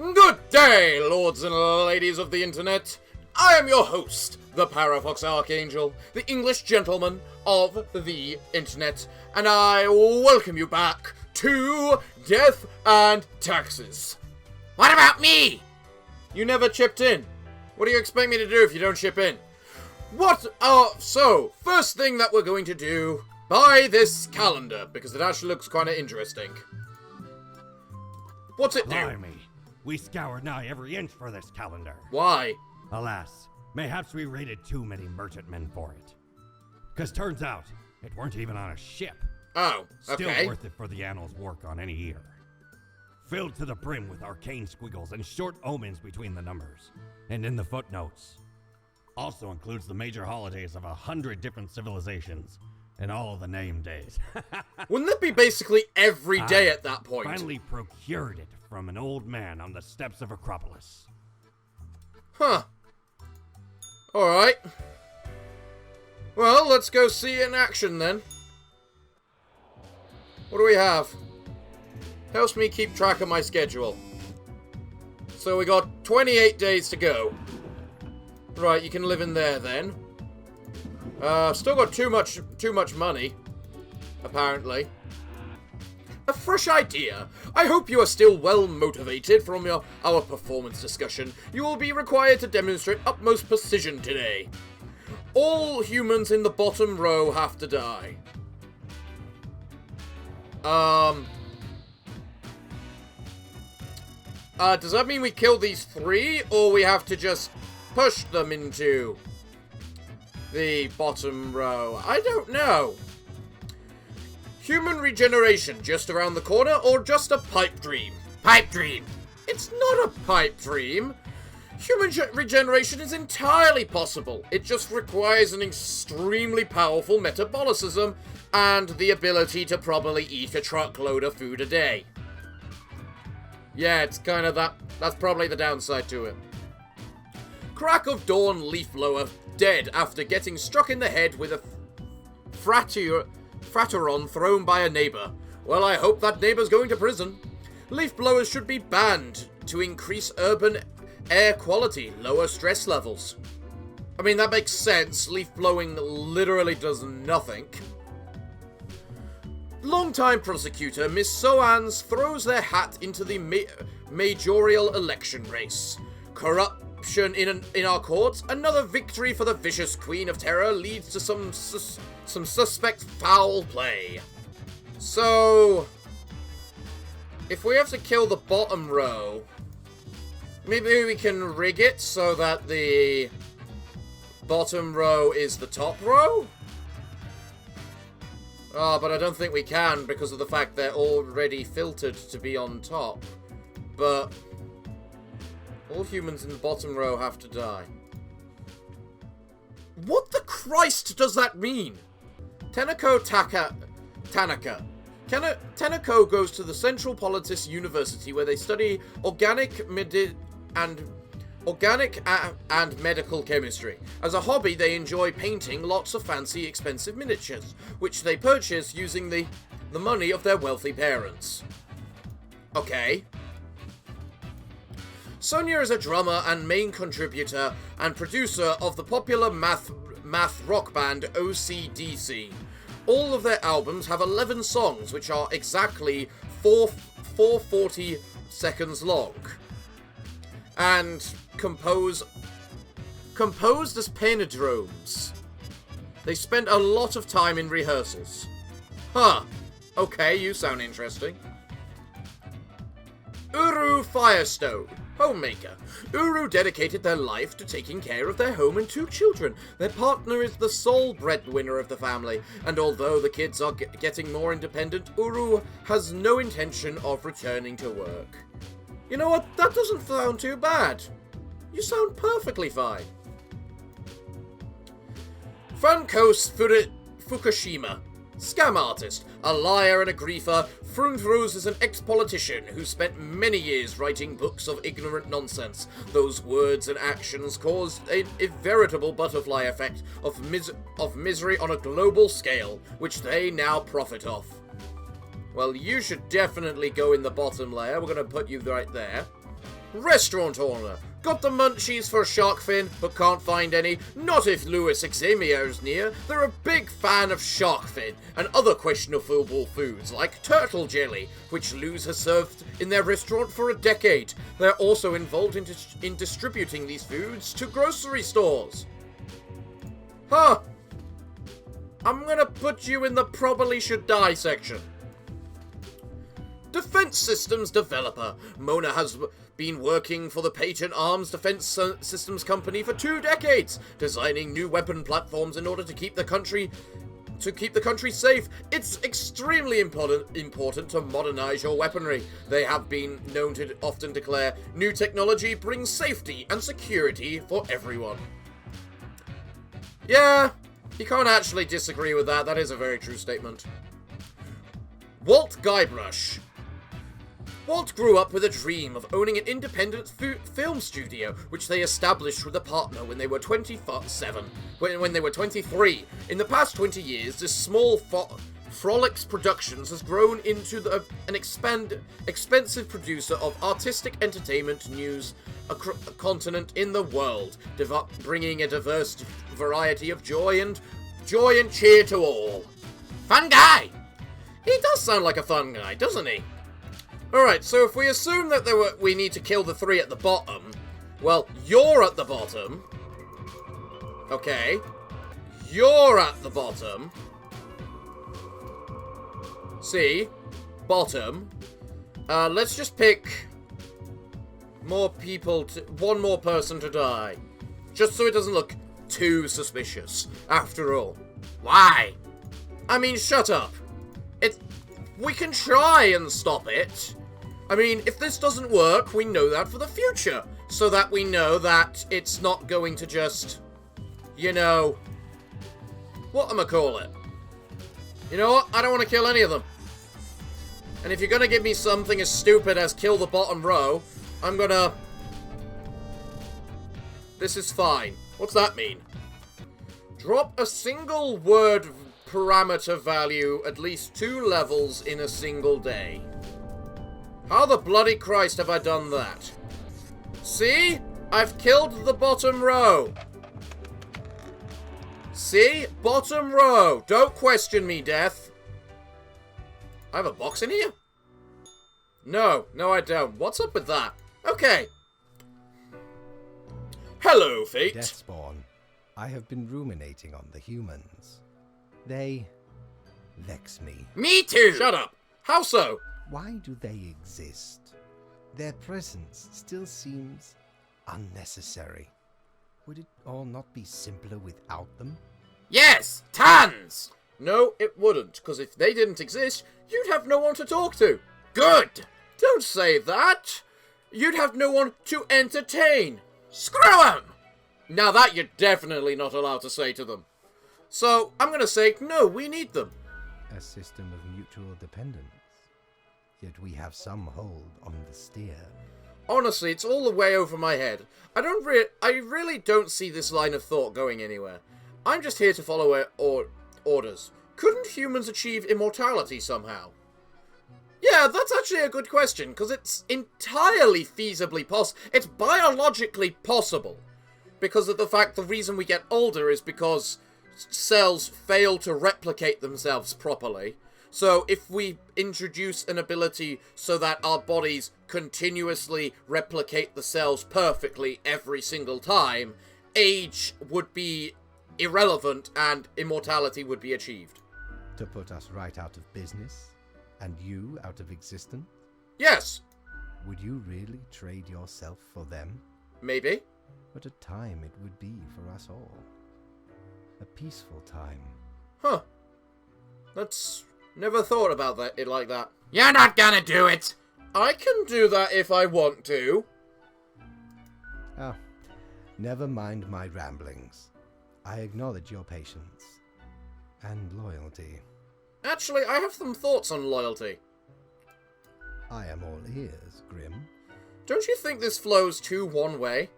Good day, lords and ladies of the internet. I am your host, the Parafox Archangel, the English gentleman of the internet, and I welcome you back to Death and Taxes. What about me? You never chipped in. What do you expect me to do if you don't chip in? So, first thing that we're going to do, buy this calendar, because it actually looks kind of interesting. What's it do? Blimey, we scoured nigh every inch for this calendar. Why? Alas, mayhaps we raided too many merchantmen for it. 'Cause turns out, it weren't even on a ship. Oh, Still okay. worth it for the annals' work on any year. Filled to the brim with arcane squiggles and short omens between the numbers. And in the footnotes. Also includes the major holidays of 100 different civilizations. And all the name days. Wouldn't that be basically every day at that point? Finally procured it from an old man on the steps of Acropolis. Huh. Alright. Well, let's go see it in action then. What do we have? Helps me keep track of my schedule. So we got 28 days to go. Right, you can live in there then. Still got too much money, apparently. A fresh idea. I hope you are still well motivated from our performance discussion. You will be required to demonstrate utmost precision today. All humans in the bottom row have to die. Does that mean we kill these 3, or we have to just push them into the bottom row? I don't know. Human regeneration just around the corner, or just a pipe dream? Pipe dream. It's not a pipe dream. Human regeneration is entirely possible. It just requires an extremely powerful metabolism and the ability to probably eat a truckload of food a day. Yeah, it's kind of that. That's probably the downside to it. Crack of dawn leaf blower dead after getting struck in the head with a frateron thrown by a neighbor. Well, I hope that neighbor's going to prison. Leaf blowers should be banned to increase urban air quality, lower stress levels. I mean, that makes sense. Leaf blowing literally does nothing. Longtime prosecutor Miss Soans throws their hat into the mayoral election race. Corruption in our courts. Another victory for the vicious Queen of Terror leads to some suspect foul play. So, if we have to kill the bottom row, maybe we can rig it so that the bottom row is the top row? Oh, but I don't think we can because of the fact they're already filtered to be on top. But all humans in the bottom row have to die. What the Christ does that mean? Tanaka. Tenako goes to the Central Politis University where they study organic and medical chemistry. As a hobby, they enjoy painting lots of fancy, expensive miniatures, which they purchase using the money of their wealthy parents. Okay. Sonia is a drummer and main contributor and producer of the popular math rock band OCDC. All of their albums have 11 songs, which are exactly 440 seconds long. And composed as penodromes. They spent a lot of time in rehearsals. Huh. Okay, you sound interesting. Uru Firestone, homemaker. Uru dedicated their life to taking care of their home and 2 children. Their partner is the sole breadwinner of the family, and although the kids are getting more independent, Uru has no intention of returning to work. You know what? That doesn't sound too bad. You sound perfectly fine. Frankos Fukushima. Scam artist, a liar and a griefer, Frunthros is an ex-politician who spent many years writing books of ignorant nonsense. Those words and actions caused a veritable butterfly effect of misery on a global scale, which they now profit off. Well, you should definitely go in the bottom layer. We're going to put you right there. Restaurant owner. Got the munchies for shark fin, but can't find any. Not if Louis Xamier's near. They're a big fan of shark fin and other questionable foods like turtle jelly, which Louis has served in their restaurant for a decade. They're also involved in distributing these foods to grocery stores. Huh. I'm gonna put you in the probably should die section. Defense systems developer. Mona has been working for the Patent Arms Defense Systems Company for 2 decades, designing new weapon platforms in order to keep the country safe. It's extremely important to modernize your weaponry. They have been known to often declare, new technology brings safety and security for everyone. Yeah, you can't actually disagree with that. That is a very true statement. Walt Guybrush. Walt grew up with a dream of owning an independent film studio, which they established with a partner when they were 23. In the past 20 years, this small Frolics Productions has grown into an expensive producer of artistic entertainment news a continent in the world, bringing a diverse variety of joy and cheer to all. Fun guy! He does sound like a fun guy, doesn't he? Alright, so if we assume that we need to kill the 3 at the bottom, well, you're at the bottom. Okay. You're at the bottom. See? Bottom. Let's just pick more people one more person to die. Just so it doesn't look too suspicious, after all. Why? I mean, shut up. We can try and stop it. I mean, if this doesn't work, we know that for the future. So that we know that it's not going to just, whatchamacallit. You know what? I don't want to kill any of them. And if you're gonna give me something as stupid as kill the bottom row, I'm gonna... This is fine. What's that mean? Drop a single word parameter value at least 2 levels in a single day. How the bloody Christ have I done that? See? I've killed the bottom row. See? Bottom row. Don't question me, Death. I have a box in here? No, I don't. What's up with that? Okay. Hello, Fate. Deathspawn. I have been ruminating on the humans. They vex me. Me too! Shut up. How so? Why do they exist? Their presence still seems unnecessary. Would it all not be simpler without them? Yes! Tons! No, it wouldn't, because if they didn't exist, you'd have no one to talk to. Good! Don't say that. You'd have no one to entertain. Screw 'em! Now that you're definitely not allowed to say to them. So, I'm gonna say, no, we need them. A system of mutual dependence. Yet we have some hold on the steer. Honestly, it's all the way over my head. I really don't see this line of thought going anywhere. I'm just here to follow orders. Couldn't humans achieve immortality somehow? Yeah, that's actually a good question, because it's entirely feasibly possible. It's biologically possible. Because of the reason we get older is because cells fail to replicate themselves properly. So if we introduce an ability so that our bodies continuously replicate the cells perfectly every single time, age would be irrelevant and immortality would be achieved. To put us right out of business? And you out of existence? Yes! Would you really trade yourself for them? Maybe. What a time it would be for us all. A peaceful time. Huh. That's... Never thought about it like that. You're not gonna do it! I can do that if I want to. Ah, never mind my ramblings. I acknowledge your patience. And loyalty. Actually, I have some thoughts on loyalty. I am all ears, Grim. Don't you think this flows too one way?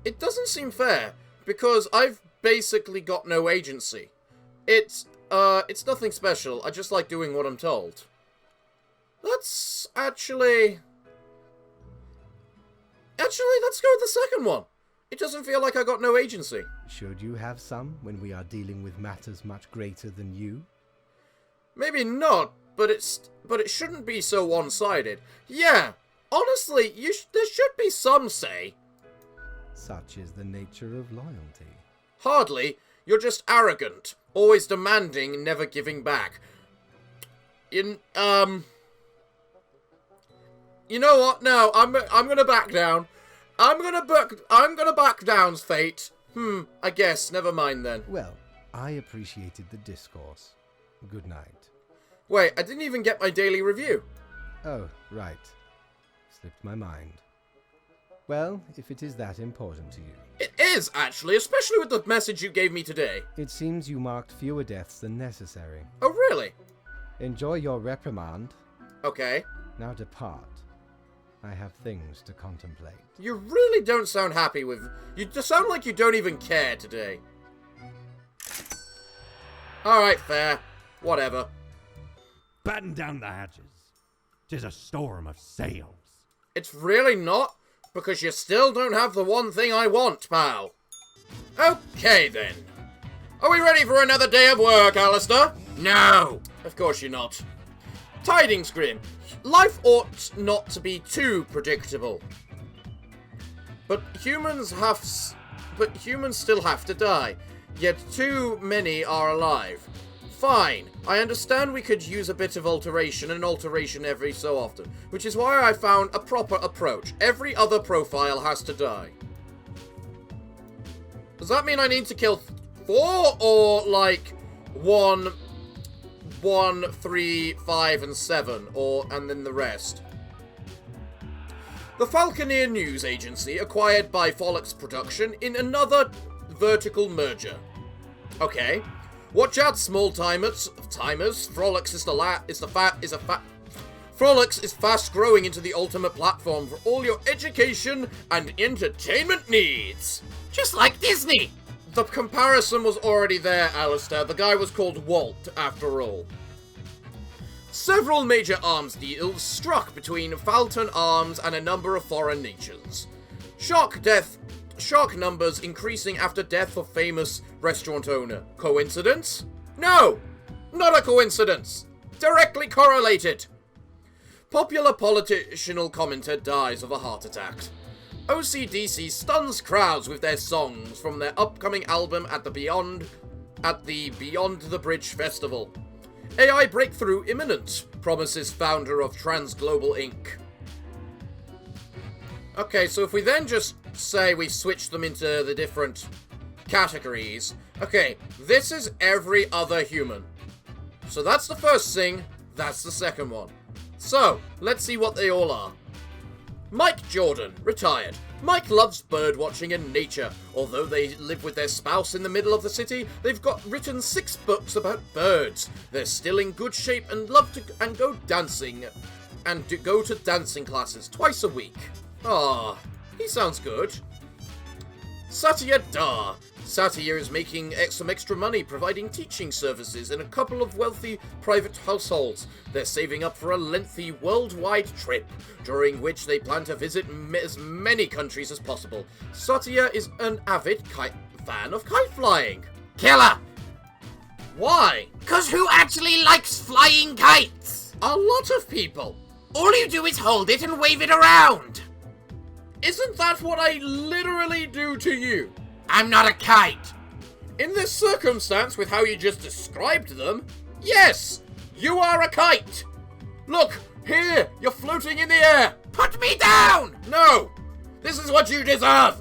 It doesn't seem fair, because I've basically got no agency. It's nothing special. I just like doing what I'm told. That's actually... Actually, let's go with the second one. It doesn't feel like I got no agency. Should you have some when we are dealing with matters much greater than you? Maybe not, but it shouldn't be so one-sided. Yeah, honestly, there should be some say. Such is the nature of loyalty. Hardly. You're just arrogant, always demanding, never giving back. You know what? No, I'm gonna back down. I'm gonna back down, Fate. I guess. Never mind then. Well, I appreciated the discourse. Good night. Wait, I didn't even get my daily review. Oh, right. Slipped my mind. Well, if it is that important to you. It is, actually, especially with the message you gave me today. It seems you marked fewer deaths than necessary. Oh, really? Enjoy your reprimand. Okay. Now depart. I have things to contemplate. You really don't sound happy with... You just sound like you don't even care today. Alright, fair. Whatever. Batten down the hatches. 'Tis a storm of sails. It's really not, because you still don't have the one thing I want, pal. Okay, then. Are we ready for another day of work, Aleister? No! Of course you're not. Tidings, Grim. Life ought not to be too predictable. But humans still have to die. Yet too many are alive. Fine. I understand we could use a bit of alteration every so often, which is why I found a proper approach. Every other profile has to die. Does that mean I need to kill 4 or like 1, 3, 5, and 7, and then the rest? The Falconeer News Agency acquired by Parafox Production in another vertical merger. Okay. Watch out, small timers. Parafox is fast growing into the ultimate platform for all your education and entertainment needs. Just like Disney! The comparison was already there, Aleister. The guy was called Walt, after all. Several major arms deals struck between Falton Arms and a number of foreign nations. Shark numbers increasing after death of famous restaurant owner. Coincidence? No! Not a coincidence! Directly correlated! Popular political commenter dies of a heart attack. OCDC stuns crowds with their songs from their upcoming album at the Beyond the Bridge Festival. AI breakthrough imminent, promises founder of Transglobal Inc. Okay, so if we then just say we switch them into the different categories. Okay, this is every other human. So that's the first thing, that's the second one. So, let's see what they all are. Mike Jordan, retired. Mike loves bird watching and nature. Although they live with their spouse in the middle of the city, they've got written 6 books about birds. They're still in good shape and love to go dancing and go to dancing classes twice a week. Ah, he sounds good. Satya Dar. Satya is making some extra money providing teaching services in a couple of wealthy private households. They're saving up for a lengthy worldwide trip, during which they plan to visit as many countries as possible. Satya is an avid fan of kite flying. Killer! Why? 'Cause who actually likes flying kites? A lot of people. All you do is hold it and wave it around. Isn't that what I literally do to you? I'm not a kite. In this circumstance, with how you just described them, yes, you are a kite. Look, here, you're floating in the air. Put me down! No, this is what you deserve.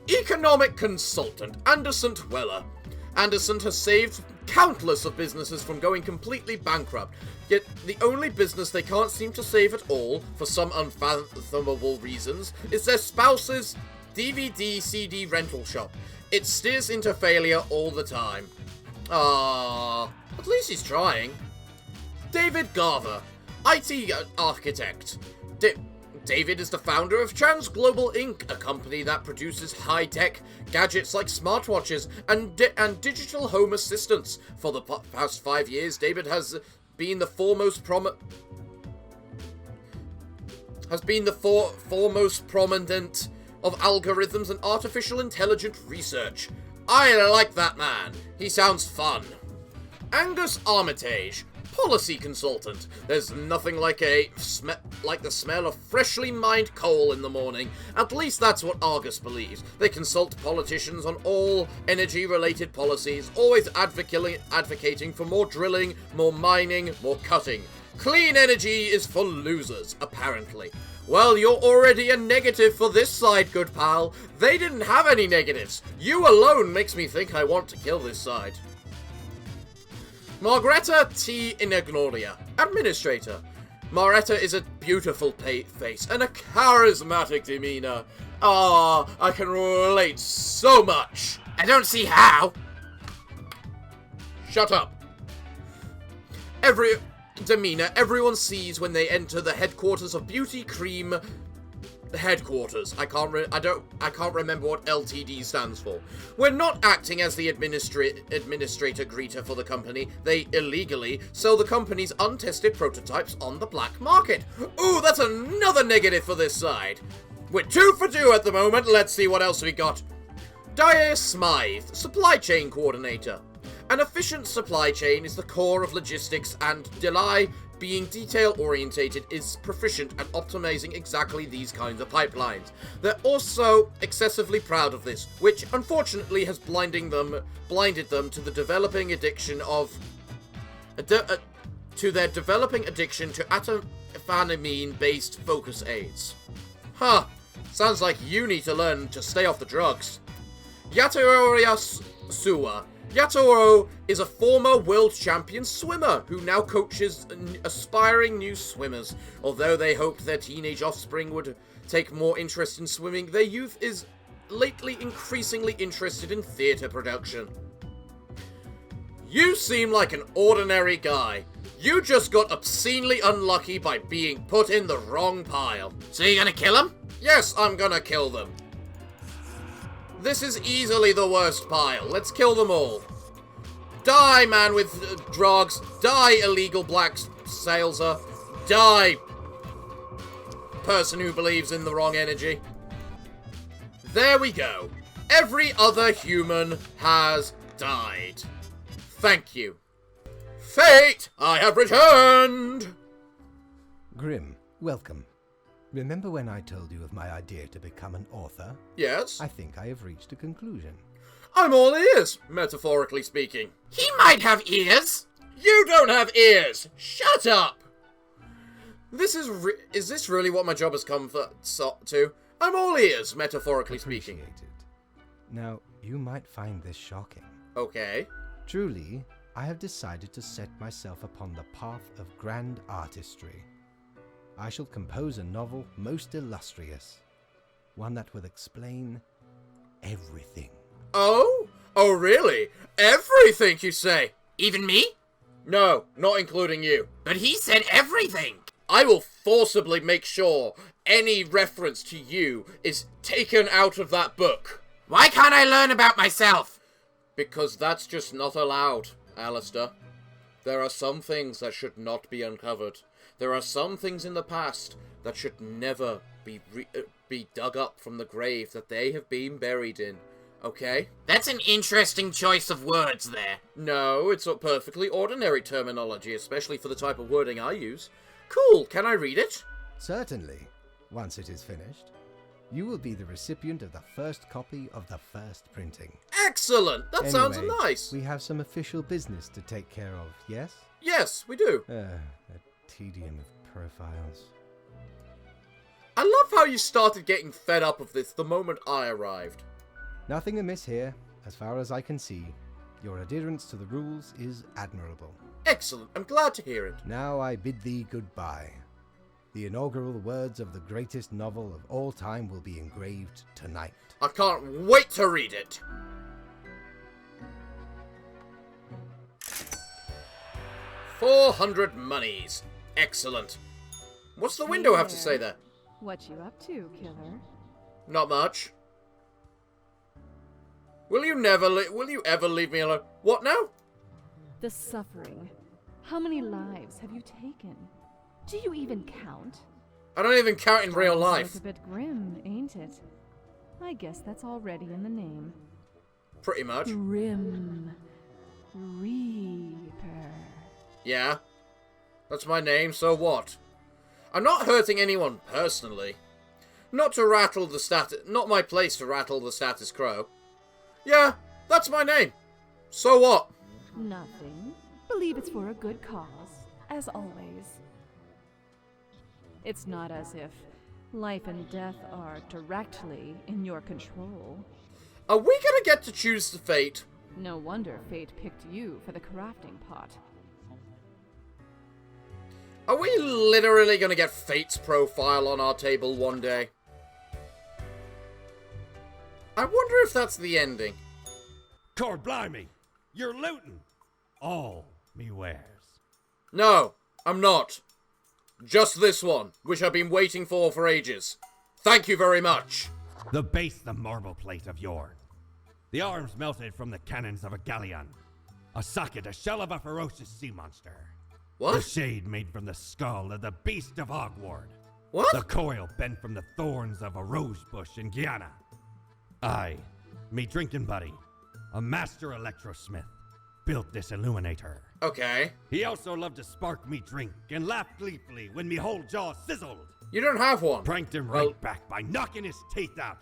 Economic consultant Anderson Weller. Anderson has saved countless of businesses from going completely bankrupt, yet the only business they can't seem to save at all, for some unfathomable reasons, is their spouse's DVD CD rental shop. It steers into failure all the time. Ah, at least he's trying. David Garver, IT architect. David is the founder of Transglobal Inc., a company that produces high-tech gadgets like smartwatches and digital home assistants. For the past 5 years, David has been the foremost has been the foremost prominent of algorithms and artificial intelligent research. I like that man. He sounds fun. Angus Armitage, policy consultant. There's nothing like the smell of freshly mined coal in the morning. At least that's what Argus believes. They consult politicians on all energy-related policies, always advocating for more drilling, more mining, more cutting. Clean energy is for losers, apparently. Well, you're already a negative for this side, good pal. They didn't have any negatives. You alone makes me think I want to kill this side. Margreta T. Inagnoria, Administrator. Margreta is a beautiful face and a charismatic demeanor. Ah, I can relate so much. I don't see how. Shut up. Everyone sees when they enter the headquarters of Beauty Cream headquarters. I can't remember what LTD stands for. We're not acting as the administrator greeter for the company. They illegally sell the company's untested prototypes on the black market. Ooh, that's another negative for this side. We're 2 for 2 at the moment. Let's see what else we got. Dyer Smythe, Supply Chain Coordinator. An efficient supply chain is the core of logistics, and Delay, being detail-orientated, is proficient at optimizing exactly these kinds of pipelines. They're also excessively proud of this, which unfortunately has blinded them to the developing addiction to amphetamine-based focus aids. Huh. Sounds like you need to learn to stay off the drugs. Yatoria Suwa. Yatoro is a former world champion swimmer who now coaches aspiring new swimmers. Although they hoped their teenage offspring would take more interest in swimming, their youth is lately increasingly interested in theatre production. You seem like an ordinary guy. You just got obscenely unlucky by being put in the wrong pile. So you're gonna kill him? Yes, I'm gonna kill them. This is easily the worst pile. Let's kill them all. Die, man with drugs. Die, illegal black saleser. Die, person who believes in the wrong energy. There we go. Every other human has died. Thank you. Fate, I have returned! Grim, welcome. Remember when I told you of my idea to become an author? Yes? I think I have reached a conclusion. I'm all ears, metaphorically speaking. He might have ears. You don't have ears! Shut up! Is this really what my job has come to? I'm all ears, metaphorically speaking. Appreciated. Now, you might find this shocking. Okay. Truly, I have decided to set myself upon the path of grand artistry. I shall compose a novel most illustrious, one that will explain everything. Oh? Oh, really? Everything, you say? Even me? No, not including you. But he said everything. I will forcibly make sure any reference to you is taken out of that book. Why can't I learn about myself? Because that's just not allowed, Aleister. There are some things that should not be uncovered. There are some things in the past that should never be dug up from the grave that they have been buried in. Okay? That's an interesting choice of words there. No, it's a perfectly ordinary terminology, especially for the type of wording I use. Cool, can I read it? Certainly. Once it is finished, you will be the recipient of the first copy of the first printing. Excellent! That sounds Anyway, nice! We have some official business to take care of, yes? Yes, we do. A tedium of profiles. I love how you started getting fed up of this the moment I arrived. Nothing amiss here, as far as I can see. Your adherence to the rules is admirable. Excellent, I'm glad to hear it. Now I bid thee goodbye. The inaugural words of the greatest novel of all time will be engraved tonight. I can't wait to read it. $400 monies. Excellent. What's the window have to say there? What you up to, killer? Not much. Will you ever leave me alone? What now? The suffering. How many lives have you taken? Do you even count? I don't even count in real Sounds life. like a bit grim, ain't it? I guess that's already in the name. Pretty much. Grim Reaper. Yeah. That's my name, so what? I'm not hurting anyone personally. Not my place to rattle the status quo. Yeah, that's my name. So what? Nothing. Believe it's for a good cause, as always. It's not as if life and death are directly in your control. Are we gonna get to choose the fate? No wonder fate picked you for the crafting pot. Are we literally gonna get Fate's profile on our table one day? I wonder if that's the ending. Cord blimey! You're looting! All me wares. No, I'm not. Just this one, which I've been waiting for ages. Thank you very much. The base, the marble plate of Yorn. The arms melted from the cannons of a galleon. A socket, a shell of a ferocious sea monster. The What? shade made from the skull of the beast of Hogward. What? The coil bent from the thorns of a rose bush in Guyana. I, me drinking buddy, a master electrosmith, built this illuminator. Okay. He also loved to spark me drink and laugh gleefully when me whole jaw sizzled. You don't have one. Pranked him Well- right back by knocking his teeth out.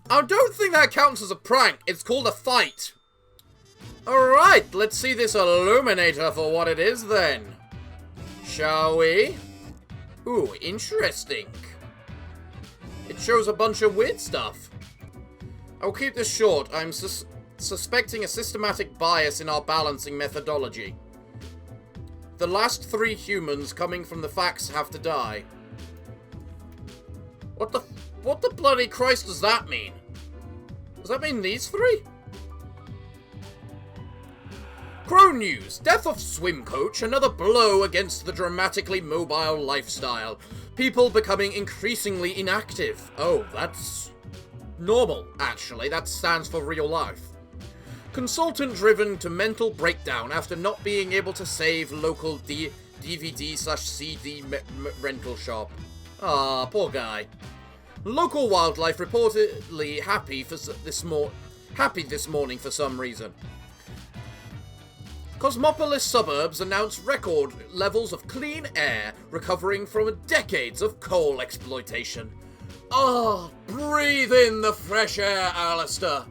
I don't think that counts as a prank. It's called a fight. Alright, let's see this illuminator for what it is then. Shall we? Ooh, interesting. It shows a bunch of weird stuff. I'll keep this short. I'm suspecting a systematic bias in our balancing methodology. The last 3 humans coming from the facts have to die. What the bloody Christ does that mean? Does that mean these 3? Crow News. Death of swim coach. Another blow against the dramatically mobile lifestyle. People becoming increasingly inactive. Oh, that's normal, actually. That stands for real life. Consultant driven to mental breakdown after not being able to save local DVD/CD rental shop. Ah, poor guy. Local wildlife reportedly happy this morning for some reason. Cosmopolis suburbs announce record levels of clean air recovering from decades of coal exploitation. Oh, breathe in the fresh air, Aleister.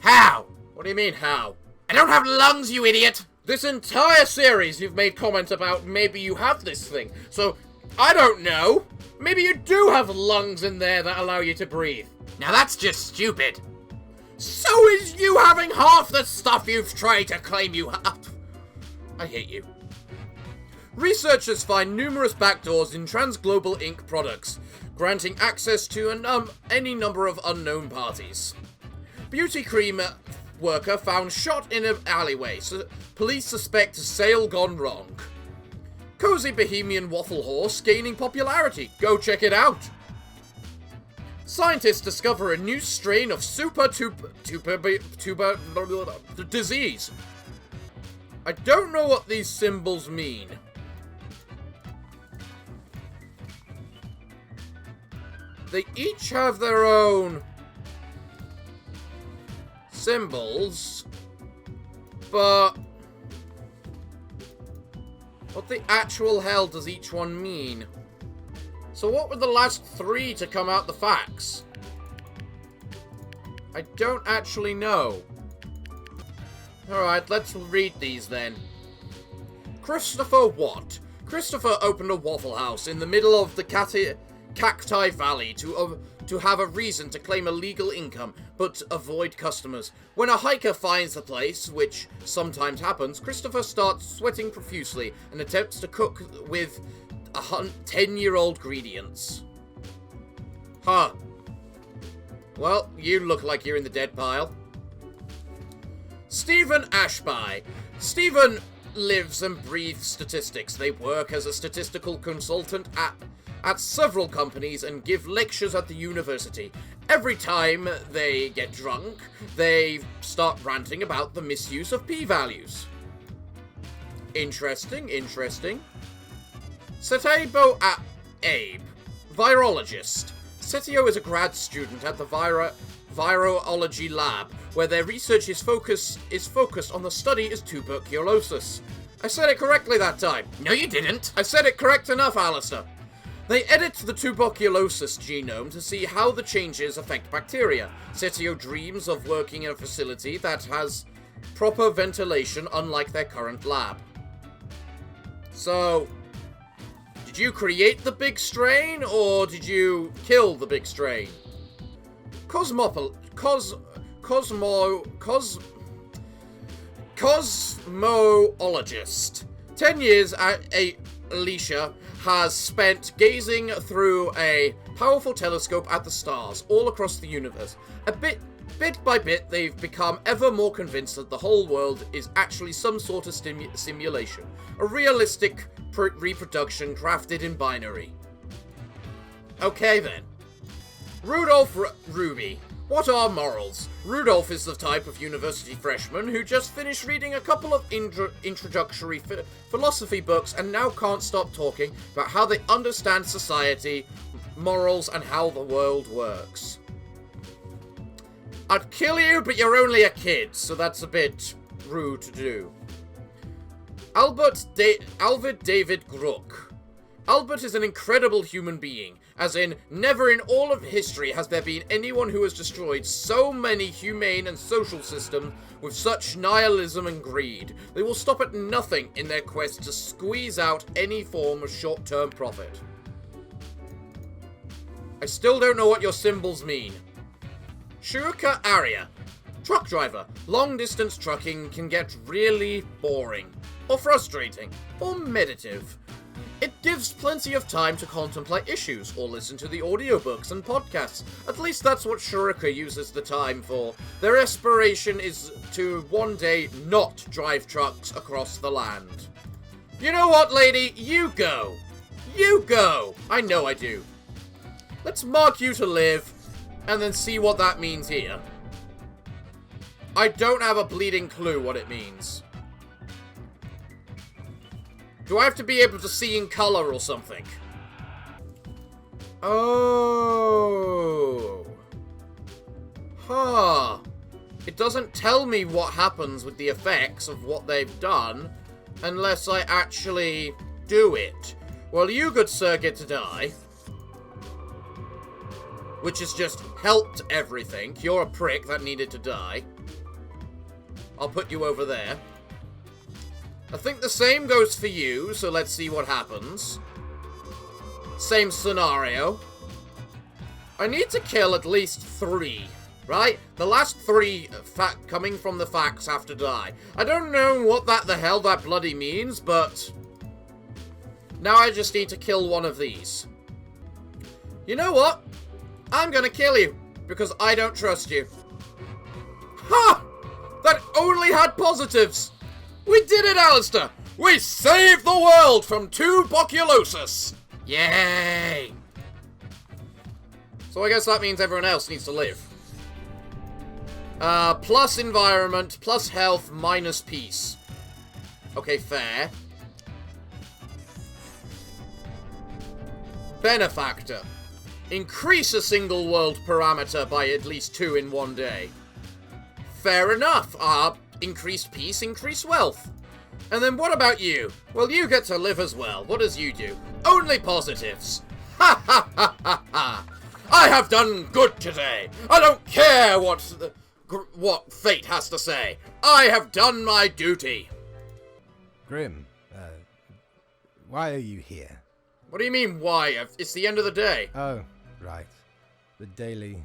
How? What do you mean, how? I don't have lungs, you idiot! This entire series you've made comment about maybe you have this thing, so I don't know. Maybe you do have lungs in there that allow you to breathe. Now that's just stupid. So is you having half the stuff you've tried to claim you have. I hate you. Researchers find numerous backdoors in Transglobal Inc. products, granting access to any number of unknown parties. Beauty cream worker found shot in an alleyway. Police suspect sale gone wrong. Cozy Bohemian waffle horse gaining popularity. Go check it out. Scientists discover a new strain of super disease. I don't know what these symbols mean. They each have their own symbols, but what the actual hell does each one mean? So what were the last 3 to come out the facts? I don't actually know. Alright, let's read these then. Christopher Watt. Christopher opened a Waffle House in the middle of the Cacti Valley to have a reason to claim illegal income, but avoid customers. When a hiker finds the place, which sometimes happens, Christopher starts sweating profusely and attempts to cook with 10-year-old ingredients. Huh. Well, you look like you're in the dead pile. Stephen Ashby. Stephen lives and breathes statistics. They work as a statistical consultant at several companies and give lectures at the university. Every time they get drunk, they start ranting about the misuse of p-values. Interesting, interesting. Setebo Abe, virologist. Setio is a grad student at the virology lab, where their research is focused on the study of tuberculosis. I said it correctly that time. No, you didn't. I said it correct enough, Aleister. They edit the tuberculosis genome to see how the changes affect bacteria. Setio dreams of working in a facility that has proper ventilation, unlike their current lab. So, did you create the big strain, or did you kill the big strain? Cosmologist. 10 years at Aleister has spent gazing through a powerful telescope at the stars all across the universe. Bit by bit, they've become ever more convinced that the whole world is actually some sort of simulation. A realistic reproduction crafted in binary. Okay then. Rudolph Ruby. What are morals? Rudolph is the type of university freshman who just finished reading a couple of introductory philosophy books and now can't stop talking about how they understand society, morals, and how the world works. I'd kill you, but you're only a kid, so that's a bit rude to do. Albert David Gluck. Albert is an incredible human being, as in, never in all of history has there been anyone who has destroyed so many humane and social systems with such nihilism and greed. They will stop at nothing in their quest to squeeze out any form of short-term profit. I still don't know what your symbols mean. Shuka Arya. Truck driver. Long-distance trucking can get really boring, or frustrating, or meditative. It gives plenty of time to contemplate issues, or listen to the audiobooks and podcasts. At least that's what Shurika uses the time for. Their aspiration is to one day not drive trucks across the land. You know what, lady? You go! You go! I know I do. Let's mark you to live, and then see what that means here. I don't have a bleeding clue what it means. Do I have to be able to see in color or something? Oh. Huh. It doesn't tell me what happens with the effects of what they've done unless I actually do it. Well, you, good sir, get to die. Which has just helped everything. You're a prick that needed to die. I'll put you over there. I think the same goes for you, so let's see what happens. Same scenario. I need to kill at least 3, right? The last 3 coming from the facts have to die. I don't know what the hell that bloody means, but now I just need to kill one of these. You know what? I'm gonna kill you, because I don't trust you. Ha! That only had positives! We did it, Aleister! We saved the world from tuberculosis! Yay! So I guess that means everyone else needs to live. Plus environment, plus health, minus peace. Okay, fair. Benefactor. Increase a single world parameter by at least 2 in one day. Fair enough. Increased peace, increased wealth. And then what about you? Well, you get to live as well. What does you do? Only positives. Ha ha ha ha ha. I have done good today. I don't care what fate has to say. I have done my duty. Grim, why are you here? What do you mean, why? It's the end of the day. Oh, right. The daily...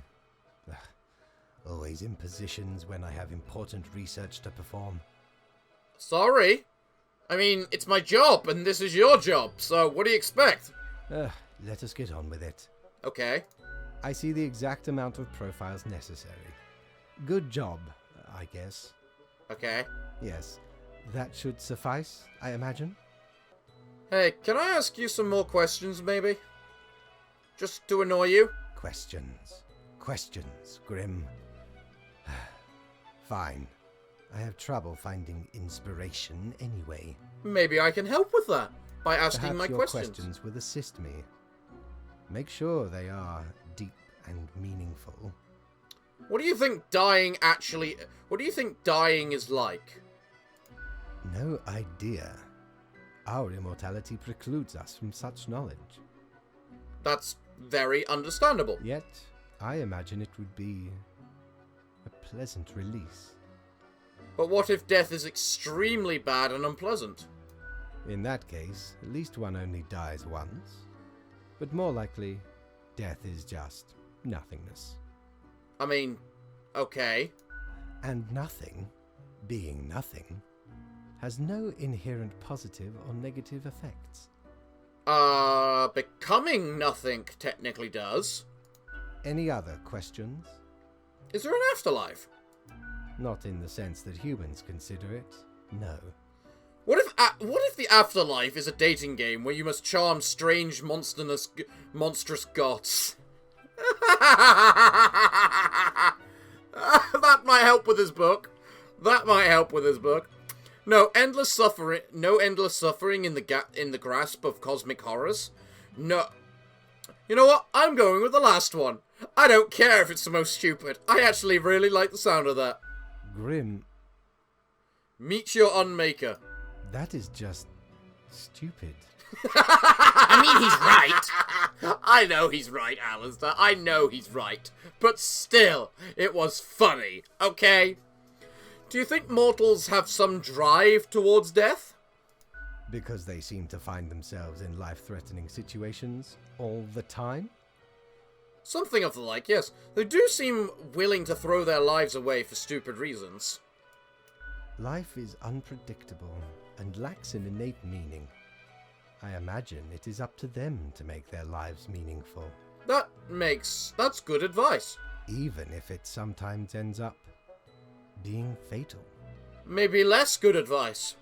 always in positions when I have important research to perform. Sorry. I mean, it's my job, and this is your job, so what do you expect? Let us get on with it. Okay. I see the exact amount of profiles necessary. Good job, I guess. Okay. Yes, that should suffice, I imagine. Hey, can I ask you some more questions, maybe? Just to annoy you? Questions. Questions, Grim. Fine. I have trouble finding inspiration anyway. Maybe I can help with that. by asking Perhaps my your questions. questions will assist me. Make sure they are deep and meaningful. What do you think dying is like? No idea. Our immortality precludes us from such knowledge. That's very understandable. Yet, I imagine it would be a pleasant release. But what if death is extremely bad and unpleasant? In that case, at least one only dies once. But more likely, death is just nothingness. I mean, okay. And nothing, being nothing, has no inherent positive or negative effects. Becoming nothing technically does. Any other questions? Is there an afterlife? Not in the sense that humans consider it, no. What if the afterlife is a dating game where you must charm strange, monstrous gods? That might help with his book. No endless suffering in the grasp of cosmic horrors. No. You know what? I'm going with the last one. I don't care if it's the most stupid. I actually really like the sound of that. Grim, Meet your unmaker. that is just stupid. I mean, he's right. I know he's right, Aleister. I know he's right. But still, it was funny, okay? Do you think mortals have some drive towards death? Because they seem to find themselves in life-threatening situations all the time? Something of the like, yes. They do seem willing to throw their lives away for stupid reasons. Life is unpredictable and lacks an innate meaning. I imagine it is up to them to make their lives meaningful, That's good advice. even if it sometimes ends up being fatal. Maybe less good advice.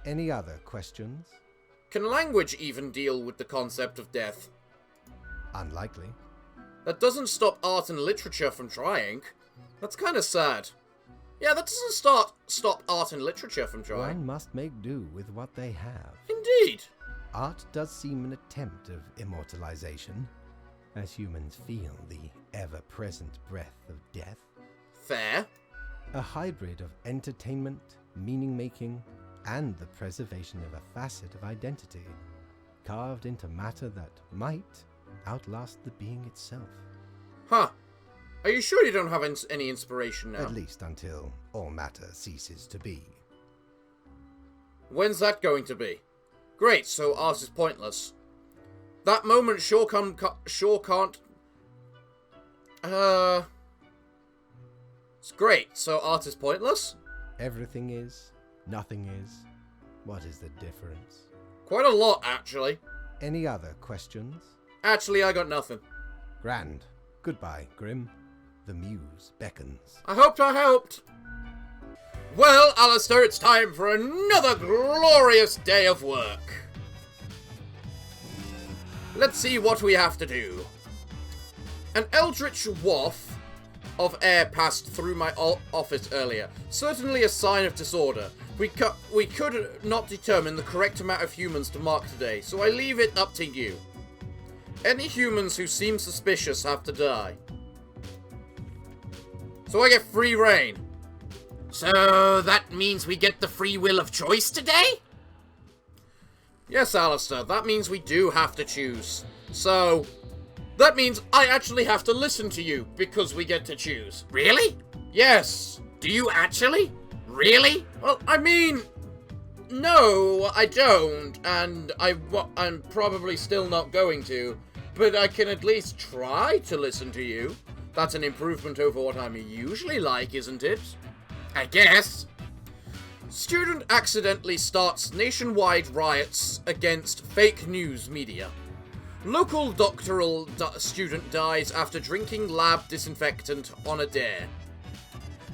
Any other questions? Can language even deal with the concept of death? Unlikely. That doesn't stop art and literature from trying. That's kind of sad. Yeah, that doesn't stop art and literature from trying. One must make do with what they have. Indeed. Art does seem an attempt of immortalization, as humans feel the ever-present breath of death. Fair. A hybrid of entertainment, meaning-making, and the preservation of a facet of identity, carved into matter that might outlast the being itself. Huh. Are you sure you don't have any inspiration now? At least until all matter ceases to be. When's that going to be? Great, so art is pointless. That moment sure can't... It's great, so art is pointless? Everything is, nothing is. What is the difference? Quite a lot, actually. Any other questions? Actually, I got nothing. Grand. Goodbye, Grim. The muse beckons. I hoped I helped. Well, Aleister, it's time for another glorious day of work. Let's see what we have to do. An eldritch waft of air passed through my office earlier. Certainly a sign of disorder. We could not determine the correct amount of humans to mark today, so I leave it up to you. Any humans who seem suspicious have to die. So I get free reign. So that means we get the free will of choice today? Yes, Aleister, that means we do have to choose. So, that means I actually have to listen to you, because we get to choose. Really? Yes. Do you actually? Really? Well, I mean... No, I don't, and I'm probably still not going to, but I can at least try to listen to you. That's an improvement over what I'm usually like, isn't it? I guess. Student accidentally starts nationwide riots against fake news media. Local doctoral student dies after drinking lab disinfectant on a dare.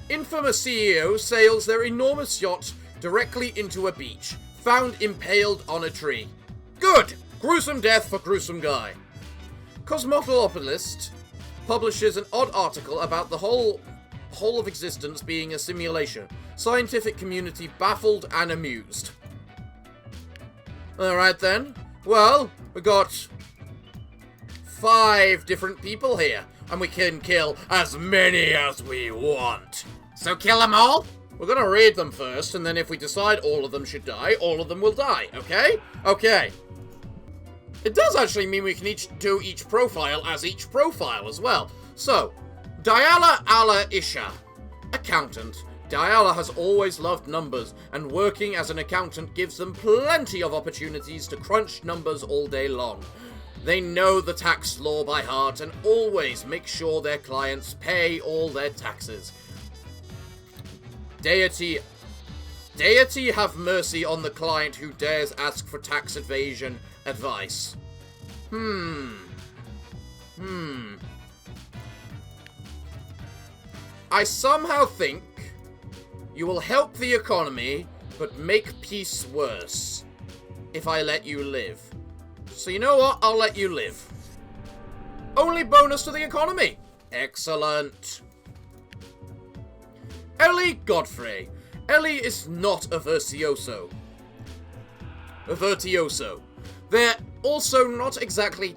Infamous CEO sails their enormous yacht directly into a beach, found impaled on a tree. Good! Gruesome death for gruesome guy. Cosmopolist publishes an odd article about the whole of existence being a simulation. Scientific community baffled and amused. Alright then. Well, we got 5 different people here, and we can kill as many as we want. So kill them all? We're gonna read them first, and then if we decide all of them should die, all of them will die, okay? Okay. It does actually mean we can do each profile as each profile as well. So, Diala Ala Isha, accountant. Diala has always loved numbers, and working as an accountant gives them plenty of opportunities to crunch numbers all day long. They know the tax law by heart and always make sure their clients pay all their taxes. Deity have mercy on the client who dares ask for tax evasion advice. I somehow think you will help the economy, but make peace worse if I let you live. So you know what? I'll let you live. Only bonus to the economy. Excellent. Ellie Godfrey. Ellie is not a virtuoso. They're also not exactly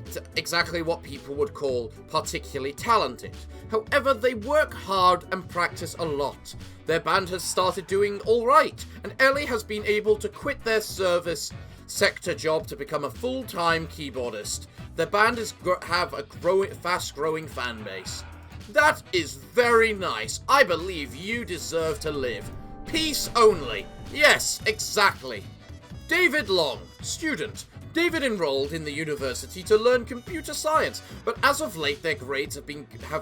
what people would call particularly talented. However, they work hard and practice a lot. Their band has started doing alright, and Ellie has been able to quit their service sector job to become a full-time keyboardist. Their band have a fast-growing fan base. That is very nice. I believe you deserve to live. Peace only. Yes, exactly. David Long, student. David enrolled in the university to learn computer science, but as of late their grades have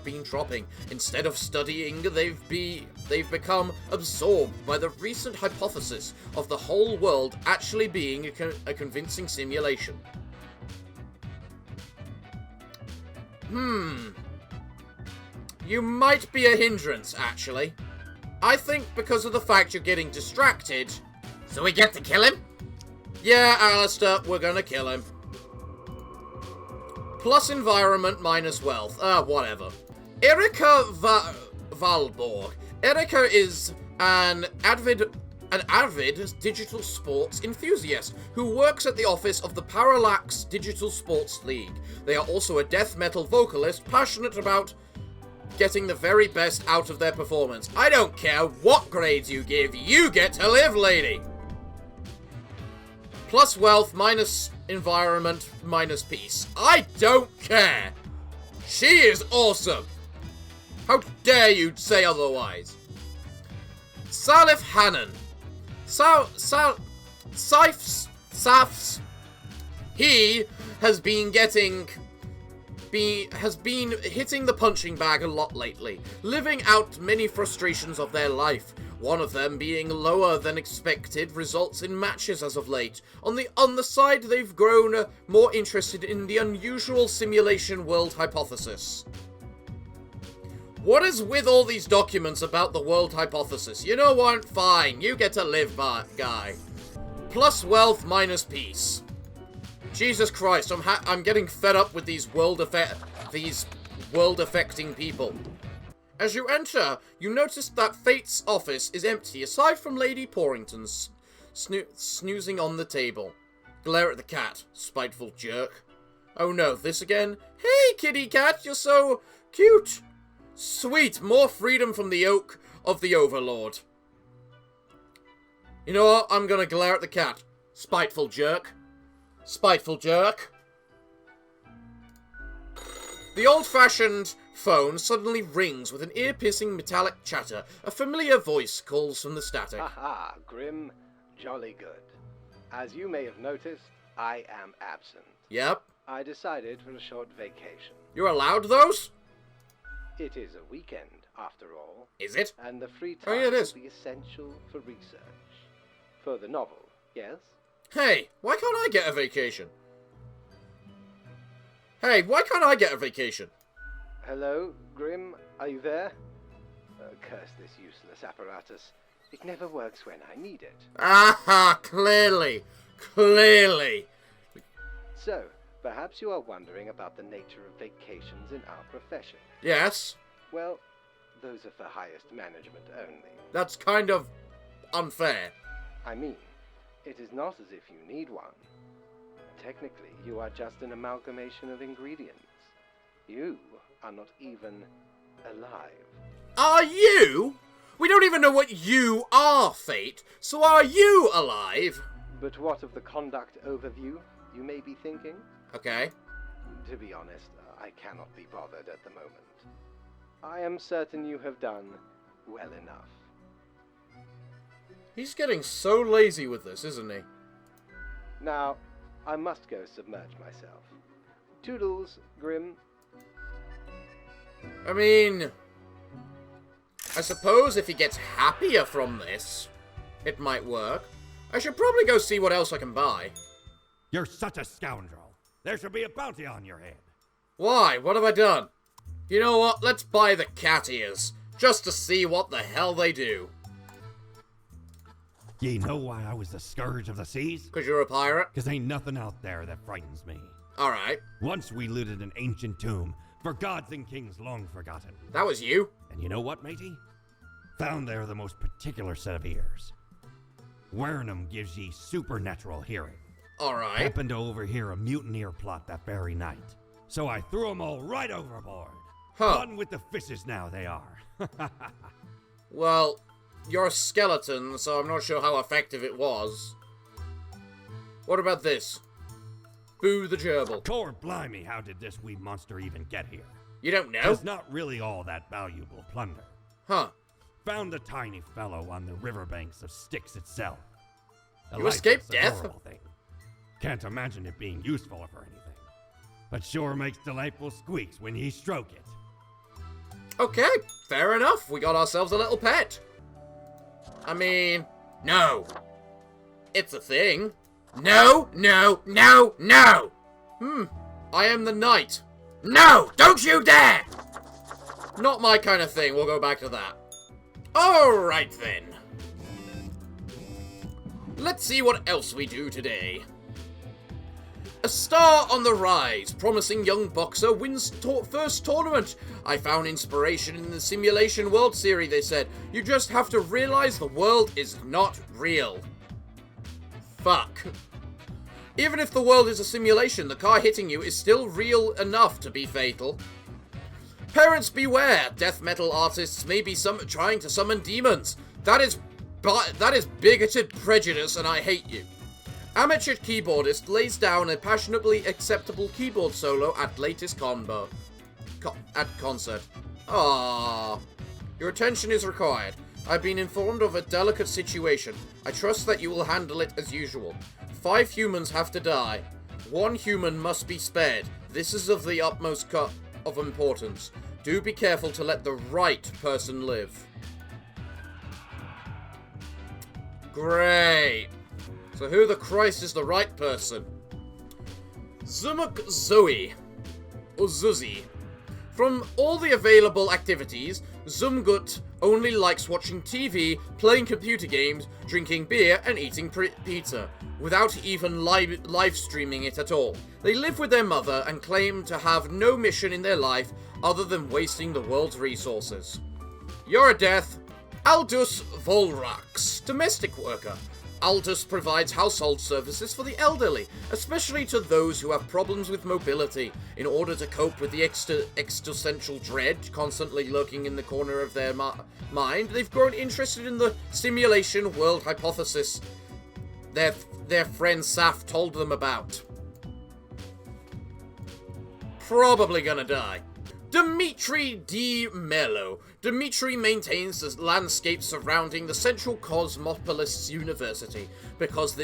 been dropping. Instead of studying, they've become absorbed by the recent hypothesis of the whole world actually being a convincing simulation. You might be a hindrance, actually. I think because of the fact you're getting distracted. So we get to kill him? Yeah, Aleister, we're gonna kill him. Plus environment, minus wealth. Whatever. Erika Valborg. Erika is an avid digital sports enthusiast who works at the office of the Parafox Digital Sports League. They are also a death metal vocalist passionate about getting the very best out of their performance. I don't care what grades you give, you get to live, lady! Plus wealth, minus environment, minus peace. I don't care! She is awesome! How dare you say otherwise? Salif Hannon. Safs. He has been hitting the punching bag a lot lately, living out many frustrations of their life. One of them being lower than expected results in matches as of late. On the side, they've grown more interested in the unusual simulation world hypothesis. What is with all these documents about the world hypothesis? You know what? Fine. You get to live, guy. Plus wealth, minus peace. Jesus Christ, I'm getting fed up with these world-affecting people. As you enter, you notice that Fate's office is empty, aside from Lady Porrington's snoozing on the table. Glare at the cat, spiteful jerk. Oh no, this again? Hey, kitty cat, you're so cute. Sweet, more freedom from the yoke of the Overlord. You know what? I'm gonna glare at the cat. Spiteful jerk. Spiteful jerk. The old-fashioned phone suddenly rings with an ear-piercing metallic chatter. A familiar voice calls from the static. Haha, Grim, jolly good. As you may have noticed, I am absent. Yep. I decided for a short vacation. You're allowed those? It is a weekend, after all. Is it? And the free Oh, time yeah, it is. will be essential for research. For the novel, yes? Hey, why can't I get a vacation? Hey, why can't I get a vacation? Hello, Grim, are you there? Curse this useless apparatus. It never works when I need it. Aha, clearly. Clearly. So, perhaps you are wondering about the nature of vacations in our profession. Yes. Well, those are for highest management only. That's kind of unfair. I mean, it is not as if you need one. technically, you are just an amalgamation of ingredients. You are not even alive. Are you? We don't even know what you are, Fate. So are you alive? But what of the conduct overview, you may be thinking? Okay. To be honest, I cannot be bothered at the moment. I am certain you have done well enough. He's getting so lazy with this, isn't he? Now, I must go submerge myself. Toodles, Grim. I mean, I suppose if he gets happier from this, it might work. I should probably go see what else I can buy. You're such a scoundrel. There should be a bounty on your head. Why? What have I done? You know what? Let's buy the cat ears, just to see what the hell they do. Ye know why I was the scourge of the seas? Because you're a pirate? Because ain't nothing out there that frightens me. Alright. Once we looted an ancient tomb, for gods and kings long forgotten. That was you? And you know what, matey? Found there the most particular set of ears. Wearing them gives ye supernatural hearing. Alright. Happened to overhear a mutineer plot that very night. So I threw them all right overboard. Huh. Fun with the fishes now they are. Well, you're a skeleton, so I'm not sure how effective it was. What about this? Boo the gerbil. Core blimey, how did this wee monster even get here? You don't know? It's not really all that valuable plunder. Huh. Found the tiny fellow on the riverbanks of Styx itself. You escaped death? Adorable thing. Can't imagine it being useful for anything. But sure makes delightful squeaks when ye stroke it. Okay, fair enough. We got ourselves a little pet. I mean, no. It's a thing. No, no, no, no! I am the knight. No! Don't you dare! Not my kind of thing. We'll go back to that. Alright then. Let's see what else we do today. A star on the rise. Promising young boxer wins first tournament. I found inspiration in the Simulation World series, they said. You just have to realize the world is not real. Fuck. Even if the world is a simulation, the car hitting you is still real enough to be fatal. Parents beware. Death metal artists may be trying to summon demons. That is bigoted prejudice, and I hate you. Amateur keyboardist lays down a passionately acceptable keyboard solo at latest concert. Ah, your attention is required. I've been informed of a delicate situation. I trust that you will handle it as usual. 5 humans have to die. 1 human must be spared. This is of the utmost of importance. Do be careful to let the right person live. Great. So who the Christ is the right person? Zumuk Zoe. Or Zuzi. From all the available activities, Zumgut only likes watching TV, playing computer games, drinking beer, and eating pizza, without even live streaming it at all. They live with their mother and claim to have no mission in their life other than wasting the world's resources. You're a death. Aldous Volrax, domestic worker. Aldous provides household services for the elderly, especially to those who have problems with mobility. In order to cope with the existential dread constantly lurking in the corner of their mind, they've grown interested in the simulation world hypothesis their friend Saf told them about. Probably gonna die. Dimitri D. Mello. Dimitri maintains the landscape surrounding the Central Cosmopolis University. Because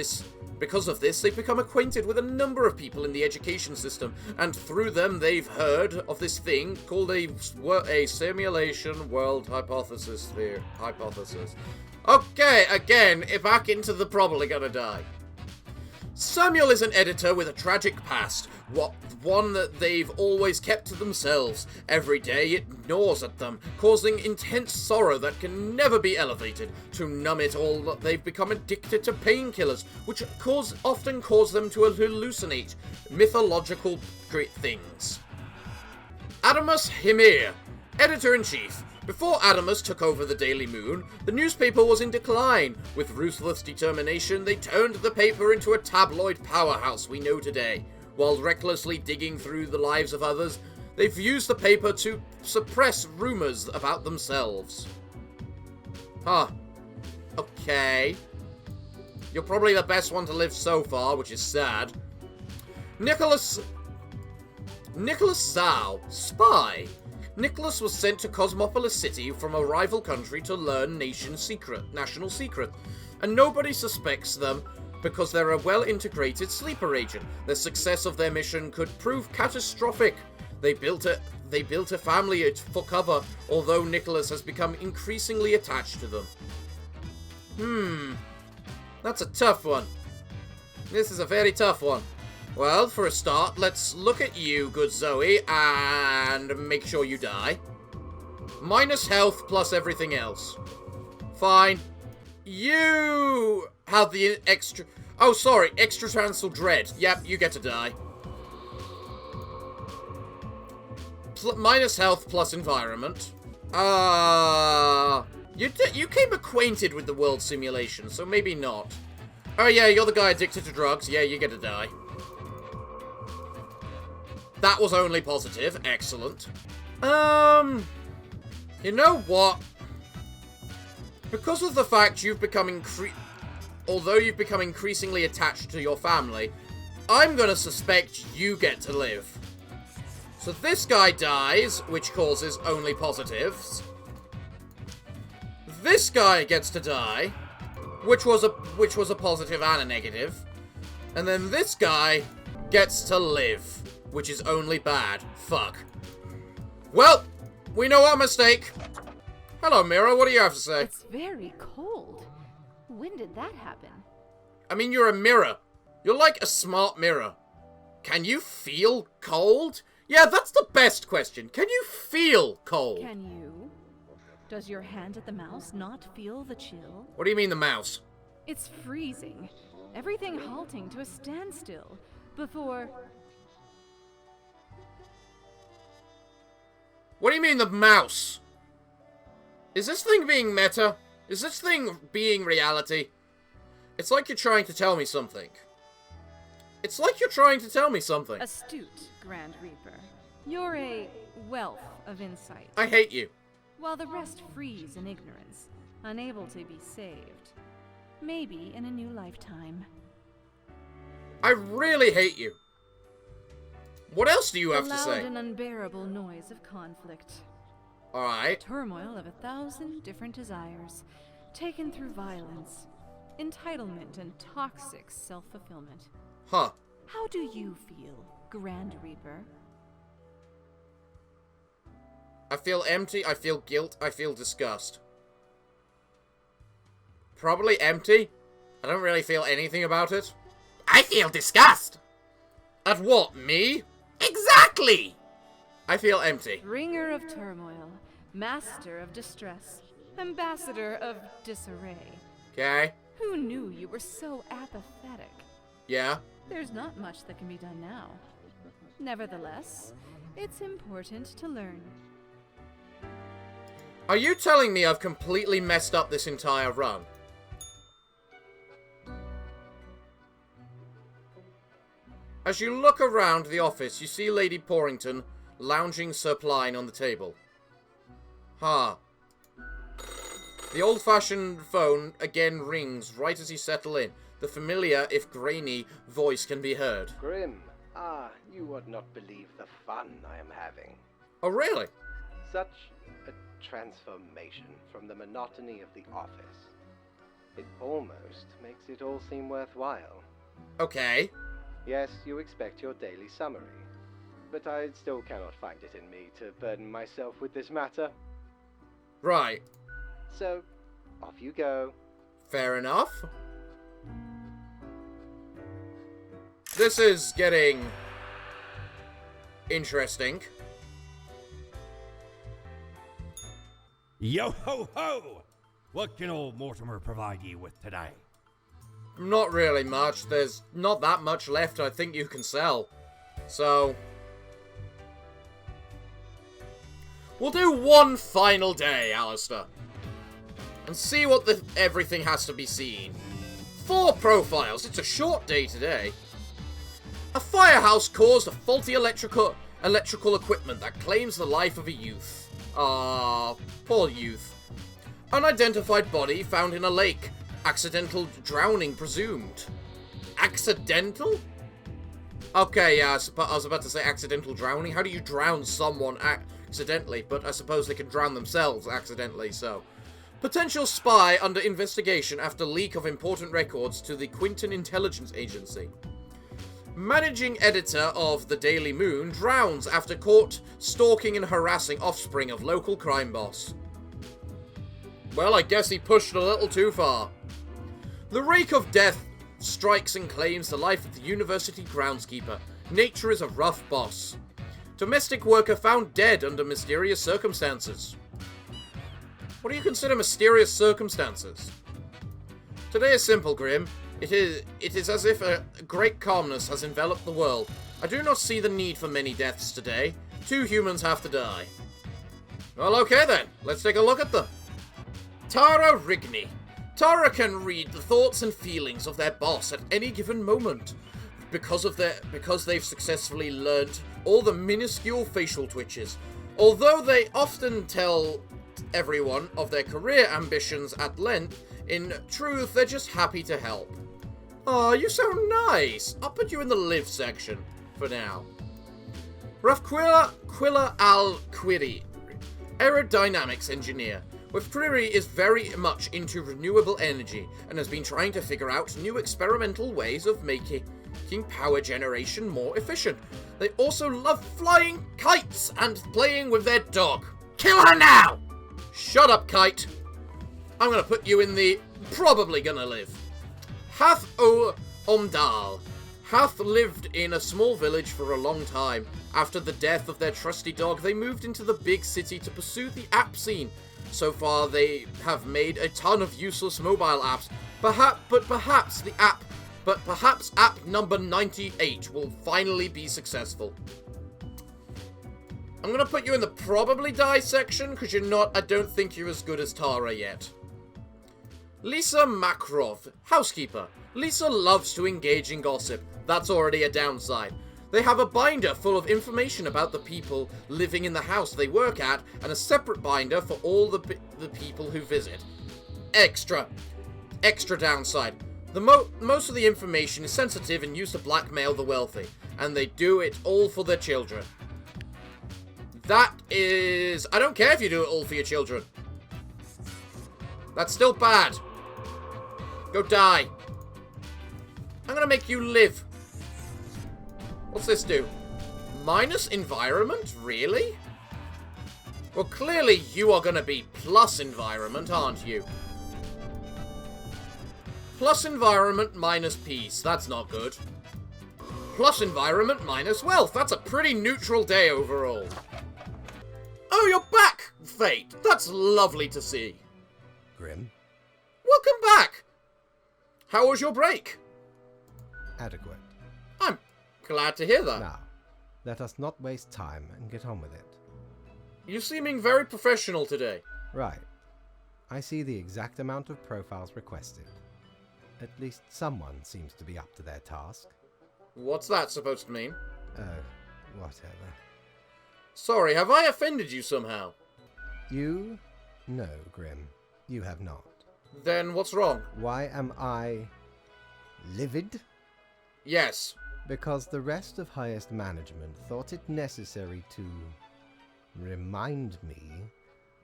of this, they've become acquainted with a number of people in the education system, and through them they've heard of this thing called a simulation world hypothesis. Okay, again, back into the probably gonna die. Samuel is an editor with a tragic past, one that they've always kept to themselves. Every day it gnaws at them, causing intense sorrow that can never be elevated. To numb it all, they've become addicted to painkillers, which often cause them to hallucinate mythological things. Adamus Himir, editor-in-chief. Before Adamus took over the Daily Moon, the newspaper was in decline. With ruthless determination, they turned the paper into a tabloid powerhouse we know today. While recklessly digging through the lives of others, they've used the paper to suppress rumors about themselves. Huh. Okay. You're probably the best one to live so far, which is sad. Nicholas Zhao, spy. Nicholas was sent to Cosmopolis City from a rival country to learn national secret, and nobody suspects them because they're a well-integrated sleeper agent. The success of their mission could prove catastrophic. They built a family for cover, although Nicholas has become increasingly attached to them. That's a tough one. This is a very tough one. Well, for a start, let's look at you, good Zoe, and make sure you die. Minus health plus everything else. Fine. You have the extra... Oh, sorry, extratransal dread. Yep, you get to die. Minus health plus environment. You came acquainted with the world simulation, so maybe not. Oh yeah, you're the guy addicted to drugs. Yeah, you get to die. That was only positive. Excellent. You know what? Because of the fact although you've become increasingly attached to your family, I'm gonna suspect you get to live. So this guy dies, which causes only positives. This guy gets to die, which was a positive and a negative. And then this guy gets to live, which is only bad. Fuck. Well, we know our mistake. Hello, Mira. What do you have to say? It's very cold. When did that happen? I mean, you're a mirror. You're like a smart mirror. Can you feel cold? Yeah, that's the best question. Can you feel cold? Can you? Does your hand at the mouse not feel the chill? What do you mean the mouse? It's freezing. Everything halting to a standstill before... What do you mean the mouse? Is this thing being meta? Is this thing being reality? It's like you're trying to tell me something. It's like you're trying to tell me something. Astute, Grand Reaper. You're a wealth of insight. I hate you. While the rest freeze in ignorance, unable to be saved. Maybe in a new lifetime. I really hate you. What else do you have The to loud say? and unbearable noise of conflict. Alright. Turmoil of 1,000 different desires, taken through violence, entitlement, and toxic self-fulfillment. Huh. How do you feel, Grand Reaper? I feel empty, I feel guilt, I feel disgust. Probably empty. I don't really feel anything about it. I feel disgust. At what, me? Exactly. I feel empty. Bringer of turmoil, master of distress, ambassador of disarray. Okay. Who knew you were so apathetic? Yeah. There's not much that can be done now. Nevertheless, it's important to learn. Are you telling me I've completely messed up this entire run? As you look around the office, you see Lady Porrington lounging supine on the table. Huh. The old-fashioned phone again rings right as you settle in. The familiar, if grainy, voice can be heard. Grim, you would not believe the fun I am having. Oh, really? Such a transformation from the monotony of the office. It almost makes it all seem worthwhile. Okay. Yes, you expect your daily summary, but I still cannot find it in me to burden myself with this matter. Right. So, off you go. Fair enough. This is getting interesting. Yo ho ho! What can old Mortimer provide you with today? Not really much. There's not that much left I think you can sell. So... We'll do one final day, Aleister. And see what everything has to be seen. 4 profiles. It's a short day today. A firehouse caused a faulty electrical equipment that claims the life of a youth. Ah, poor youth. Unidentified body found in a lake. Accidental drowning presumed. Accidental? Okay, yeah, I was about to say accidental drowning. How do you drown someone accidentally? But I suppose they can drown themselves accidentally, so. Potential spy under investigation after leak of important records to the Quinton Intelligence Agency. Managing editor of the Daily Moon drowns after caught stalking and harassing offspring of local crime boss. Well, I guess he pushed a little too far. The Rake of Death strikes and claims the life of the university groundskeeper. Nature is a rough boss. Domestic worker found dead under mysterious circumstances. What do you consider mysterious circumstances? Today is simple, Grim. It is as if a great calmness has enveloped the world. I do not see the need for many deaths today. 2 humans have to die. Well, okay then. Let's take a look at them. Tara Rigney. Tara can read the thoughts and feelings of their boss at any given moment. Because they've successfully learnt all the minuscule facial twitches. Although they often tell everyone of their career ambitions at length, in truth, they're just happy to help. Aw, you sound nice. I'll put you in the live section for now. Rafquilla Al-Quiri, aerodynamics engineer. Quiri is very much into renewable energy and has been trying to figure out new experimental ways of making power generation more efficient. They also love flying kites and playing with their dog. Kill her now! Shut up, Kite. I'm gonna put you in the probably gonna live. Hath O Omdal. Hath lived in a small village for a long time. After the death of their trusty dog, they moved into the big city to pursue the app scene. So far, they have made a ton of useless mobile apps. Perhaps app number 98 will finally be successful. I'm gonna put you in the probably die section, because I don't think you're as good as Tara yet. Lisa Makrov, housekeeper. Lisa loves to engage in gossip. That's already a downside. They have a binder full of information about the people living in the house they work at, and a separate binder for all the people who visit. Extra downside. Most of the information is sensitive and used to blackmail the wealthy, and they do it all for their children. That is... I don't care if you do it all for your children. That's still bad. Go die. I'm gonna make you live. What's this do? Minus environment? Really? Well, clearly you are gonna be plus environment, aren't you? Plus environment minus peace. That's not good. Plus environment minus wealth. That's a pretty neutral day overall. Oh, you're back, Fate. That's lovely to see. Grim? Welcome back. How was your break? Adequate. I'm glad to hear that. Now, let us not waste time and get on with it. You're seeming very professional today. Right. I see the exact amount of profiles requested. At least someone seems to be up to their task. What's that supposed to mean? Whatever. Sorry, have I offended you somehow? You? No, Grim. You have not. Then what's wrong? Why am I... livid? Yes. Because the rest of highest management thought it necessary to remind me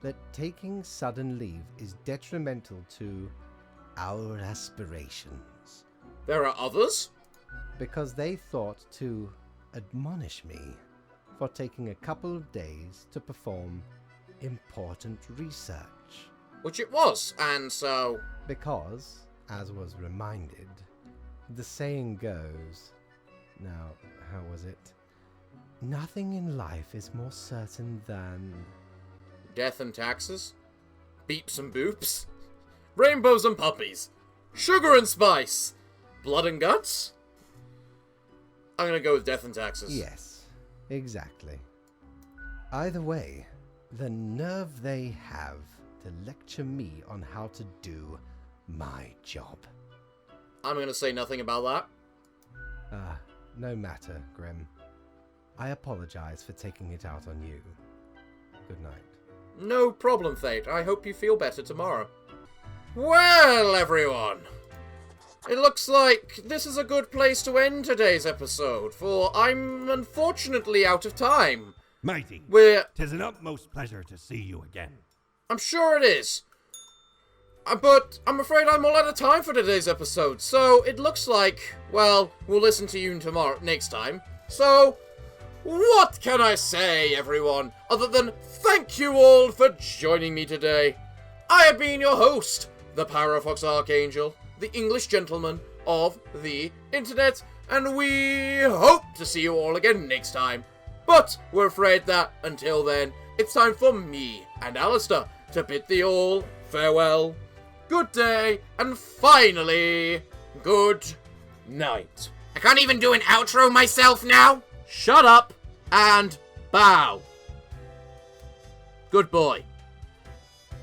that taking sudden leave is detrimental to our aspirations. There are others? Because they thought to admonish me for taking a couple of days to perform important research. Which it was, and so... Because, as was reminded, the saying goes... Now, how was it? Nothing in life is more certain than... Death and taxes? Beeps and boops? Rainbows and puppies? Sugar and spice? Blood and guts? I'm gonna go with death and taxes. Yes, exactly. Either way, The nerve they have to lecture me on how to do my job. I'm going to say nothing about that. No matter, Grim. I apologize for taking it out on you. Good night. No problem, Fate. I hope you feel better tomorrow. Well, everyone. It looks like this is a good place to end today's episode, for I'm unfortunately out of time. Mighty, We're... 'tis an utmost pleasure to see you again. I'm sure it is. But I'm afraid I'm all out of time for today's episode, so it looks like, well, we'll listen to you next time. So, what can I say, everyone, other than thank you all for joining me today. I have been your host, the Parafox Archangel, the English gentleman of the internet, and we hope to see you all again next time. But we're afraid that, until then, it's time for me and Aleister to bid thee all farewell, good day, and finally, good night. I can't even do an outro myself now. Shut up and bow. Good boy.